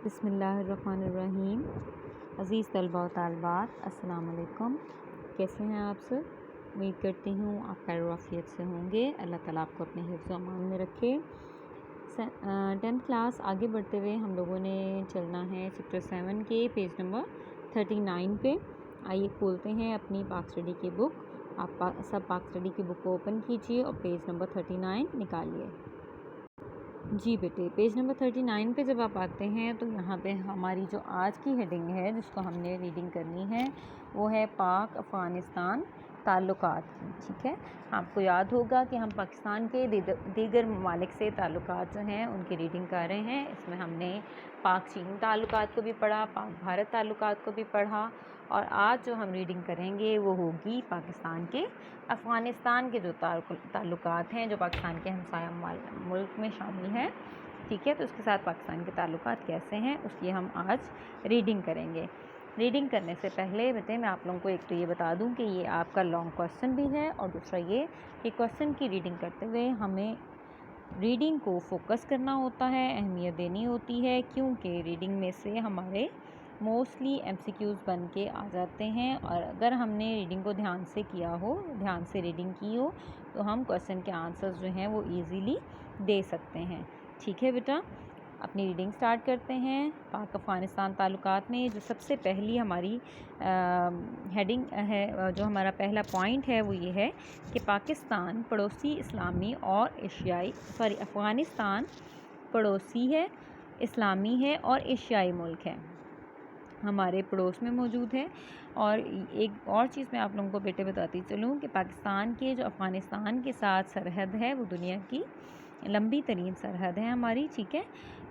بسم اللہ الرحمن الرحیم۔ عزیز طلباء و طالبات، السلام علیکم۔ کیسے ہیں آپ سب؟ امید کرتی ہوں آپ خیر و عافیت سے ہوں گے۔ اللہ تعالیٰ آپ کو اپنے حفظ و امان میں رکھے۔ 10th کلاس آگے بڑھتے ہوئے ہم لوگوں نے چلنا ہے چیپٹر 7 کے پیج نمبر 39 پہ۔ آئیے کھولتے ہیں اپنی پاک اسٹڈی کی بک۔ آپ سب پاک اسٹڈی کی بک کو اوپن کیجیے اور پیج نمبر 39 نکالیے۔ جی بیٹے، پیج نمبر 39 پہ جب آپ آتے ہیں تو یہاں پہ ہماری جو آج کی ہیڈنگ ہے جس کو ہم نے ریڈنگ کرنی ہے وہ ہے پاک افغانستان تعلقات کی۔ ٹھیک ہے، آپ کو یاد ہوگا کہ ہم پاکستان کے دیگر ممالک سے تعلقات جو ہیں ان کی ریڈنگ کر رہے ہیں۔ اس میں ہم نے پاک چین تعلقات کو بھی پڑھا، پاک بھارت تعلقات کو بھی پڑھا، اور آج جو ہم ریڈنگ کریں گے وہ ہوگی پاکستان کے افغانستان کے جو تعلقات ہیں جو پاکستان کے ہمسایہ ملک میں شامل ہیں۔ ٹھیک ہے، تو اس کے ساتھ پاکستان کے تعلقات کیسے ہیں اس کی ہم آج ریڈنگ کریں گے۔ ریڈنگ کرنے سے پہلے بیٹے میں آپ لوگوں کو ایک تو یہ بتا دوں کہ یہ آپ کا لانگ کوسچن بھی ہے، اور دوسرا یہ کہ کوسچن کی ریڈنگ کرتے ہوئے ہمیں ریڈنگ کو فوکس کرنا ہوتا ہے، اہمیت دینی ہوتی ہے، کیونکہ ریڈنگ میں سے ہمارے موسٹلی MCQs بن کے آ جاتے ہیں، اور اگر ہم نے ریڈنگ کو دھیان سے کیا ہو، دھیان سے ریڈنگ کی ہو، تو ہم کوسچن کے آنسرز جو ہیں وہ ایزیلی دے سکتے ہیں۔ ٹھیک ہے بیٹا، اپنی ریڈنگ سٹارٹ کرتے ہیں۔ پاک افغانستان تعلقات میں جو سب سے پہلی ہماری ہیڈنگ ہے، جو ہمارا پہلا پوائنٹ ہے وہ یہ ہے کہ پاکستان پڑوسی اسلامی اور افغانستان پڑوسی ہے، اسلامی ہے اور ایشیائی ملک ہے، ہمارے پڑوس میں موجود ہے۔ اور ایک اور چیز میں آپ لوگوں کو بیٹے بتاتی چلوں کہ پاکستان کے جو افغانستان کے ساتھ سرحد ہے وہ دنیا کی لمبی ترین سرحد ہے ہماری۔ ٹھیک ہے،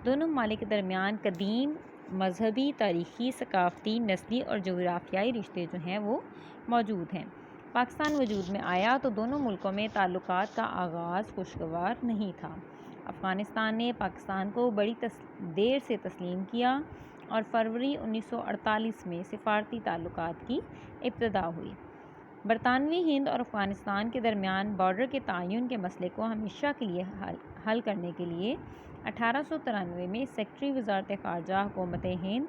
دونوں ممالک کے درمیان قدیم مذہبی، تاریخی، ثقافتی، نسلی اور جغرافیائی رشتے جو ہیں وہ موجود ہیں۔ پاکستان وجود میں آیا تو دونوں ملکوں میں تعلقات کا آغاز خوشگوار نہیں تھا۔ افغانستان نے پاکستان کو بڑی دیر سے تسلیم کیا اور فروری 1948 میں سفارتی تعلقات کی ابتدا ہوئی۔ برطانوی ہند اور افغانستان کے درمیان بارڈر کے تعین کے مسئلے کو ہمیشہ کے لیے حل کرنے کے لیے 1893 میں سیکرٹری وزارت خارجہ حکومت ہند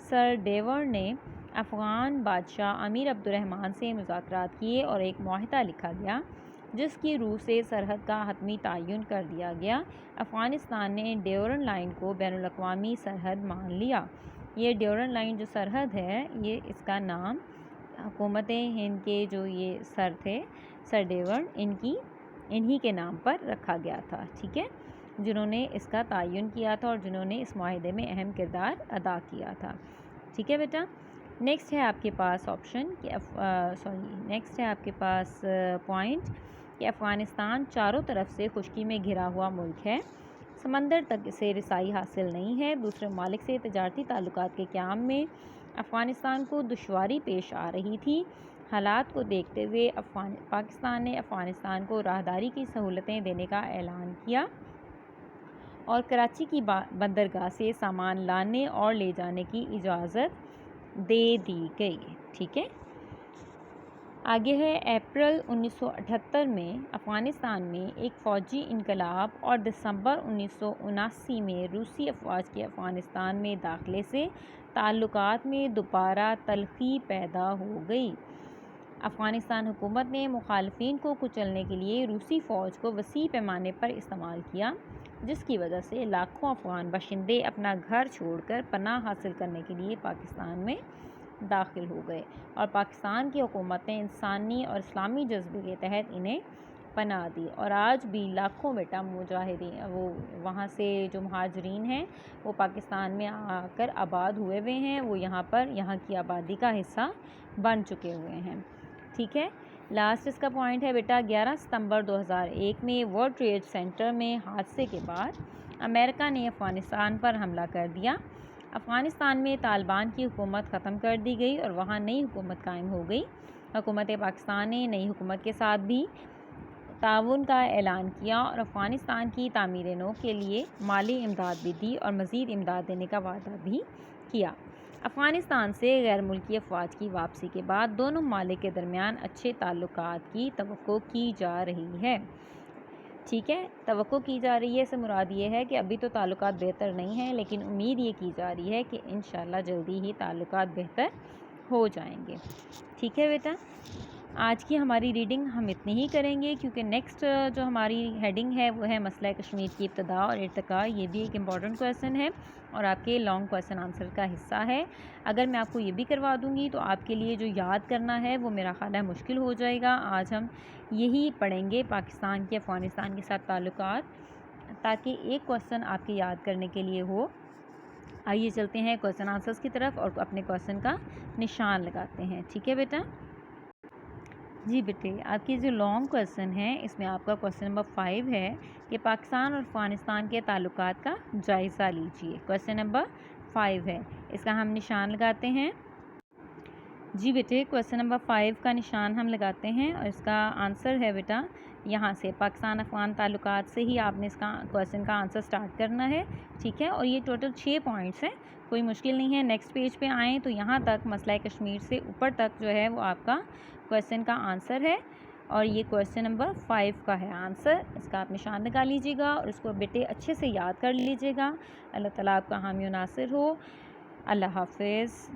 سر ڈیور نے افغان بادشاہ امیر عبدالرحمن سے مذاکرات کیے اور ایک معاہدہ لکھا گیا جس کی روح سے سرحد کا حتمی تعین کر دیا گیا۔ افغانستان نے ڈیورنڈ لائن کو بین الاقوامی سرحد مان لیا۔ یہ ڈیورنڈ لائن جو سرحد ہے، یہ اس کا نام حکومت ہند کے جو یہ سر تھے، سر ڈیورنڈ، انہی کے نام پر رکھا گیا تھا۔ ٹھیک ہے، جنہوں نے اس کا تعین کیا تھا اور جنہوں نے اس معاہدے میں اہم کردار ادا کیا تھا۔ ٹھیک ہے بیٹا، نیکسٹ ہے آپ کے پاس نیکسٹ ہے آپ کے پاس پوائنٹ کہ افغانستان چاروں طرف سے خشکی میں گھرا ہوا ملک ہے، سمندر تک اسے رسائی حاصل نہیں ہے۔ دوسرے ممالک سے تجارتی تعلقات کے قیام میں افغانستان کو دشواری پیش آ رہی تھی۔ حالات کو دیکھتے ہوئے پاکستان نے افغانستان کو راہداری کی سہولتیں دینے کا اعلان کیا اور کراچی کی بندرگاہ سے سامان لانے اور لے جانے کی اجازت دے دی گئی۔ ٹھیک ہے، آگے ہے اپریل 1978 میں افغانستان میں ایک فوجی انقلاب اور دسمبر 1979 میں روسی افواج کے افغانستان میں داخلے سے تعلقات میں دوبارہ تلخی پیدا ہو گئی۔ افغانستان حکومت نے مخالفین کو کچلنے کے لیے روسی فوج کو وسیع پیمانے پر استعمال کیا، جس کی وجہ سے لاکھوں افغان باشندے اپنا گھر چھوڑ کر پناہ حاصل کرنے کے لیے پاکستان میں داخل ہو گئے، اور پاکستان کی حکومت نے انسانی اور اسلامی جذبے کے تحت انہیں پناہ دی۔ اور آج بھی لاکھوں بیٹا مجاہدین، وہ وہاں سے جو مہاجرین ہیں وہ پاکستان میں آ کر آباد ہوئے ہیں، وہ یہاں کی آبادی کا حصہ بن چکے ہوئے ہیں۔ ٹھیک ہے، لاسٹ اس کا پوائنٹ ہے بیٹا 11 ستمبر 2001 میں ورلڈ ٹریڈ سینٹر میں حادثے کے بعد امریکہ نے افغانستان پر حملہ کر دیا۔ افغانستان میں طالبان کی حکومت ختم کر دی گئی اور وہاں نئی حکومت قائم ہو گئی۔ حکومت پاکستان نے نئی حکومت کے ساتھ بھی تعاون کا اعلان کیا اور افغانستان کی تعمیر نو کے لیے مالی امداد بھی دی اور مزید امداد دینے کا وعدہ بھی کیا۔ افغانستان سے غیر ملکی افواج کی واپسی کے بعد دونوں ممالک کے درمیان اچھے تعلقات کی توقع کی جا رہی ہے۔ ٹھیک ہے، توقع کی جا رہی ہے، سے مراد یہ ہے کہ ابھی تو تعلقات بہتر نہیں ہیں، لیکن امید یہ کی جا رہی ہے کہ انشاءاللہ جلدی ہی تعلقات بہتر ہو جائیں گے۔ ٹھیک ہے بیٹا، آج کی ہماری ریڈنگ ہم اتنی ہی کریں گے، کیونکہ نیکسٹ جو ہماری ہیڈنگ ہے وہ ہے مسئلہ کشمیر کی ابتدا اور ارتقاء۔ یہ بھی ایک امپورٹنٹ کویسچن ہے اور آپ کے لانگ کویسچن آنسر کا حصہ ہے۔ اگر میں آپ کو یہ بھی کروا دوں گی تو آپ کے لیے جو یاد کرنا ہے وہ میرا خیال ہے مشکل ہو جائے گا۔ آج ہم یہی پڑھیں گے پاکستان کے افغانستان کے ساتھ تعلقات، تاکہ ایک کویسچن آپ کے یاد کرنے کے لیے ہو۔ آئیے چلتے ہیں کویسچن آنسرس کی طرف اور اپنے کویسچن کا نشان لگاتے ہیں۔ ٹھیک ہے بیٹا، جی بیٹے، آپ کی جو لانگ کویسچن ہے اس میں آپ کا کویسچن نمبر 5 ہے کہ پاکستان اور افغانستان کے تعلقات کا جائزہ لیجیے۔ کویسچن نمبر 5 ہے، اس کا ہم نشان لگاتے ہیں۔ جی بیٹے، کویسچن نمبر 5 کا نشان ہم لگاتے ہیں اور اس کا آنسر ہے بیٹا یہاں سے پاکستان افغان تعلقات سے ہی آپ نے اس کا کویسچن کا آنسر سٹارٹ کرنا ہے۔ ٹھیک ہے، اور یہ ٹوٹل 6 پوائنٹس ہیں، کوئی مشکل نہیں ہے۔ نیکسٹ پیج پہ آئیں تو یہاں تک مسئلہ کشمیر سے اوپر تک جو ہے وہ آپ کا کویسچن کا آنسر ہے، اور یہ کویسچن نمبر 5 کا ہے آنسر۔ اس کا آپ نشان لگا لیجیے گا اور اس کو بیٹے اچھے سے یاد کر لیجیے گا۔ اللہ تعالیٰ آپ کا حامی و ناصر ہو۔ اللہ حافظ۔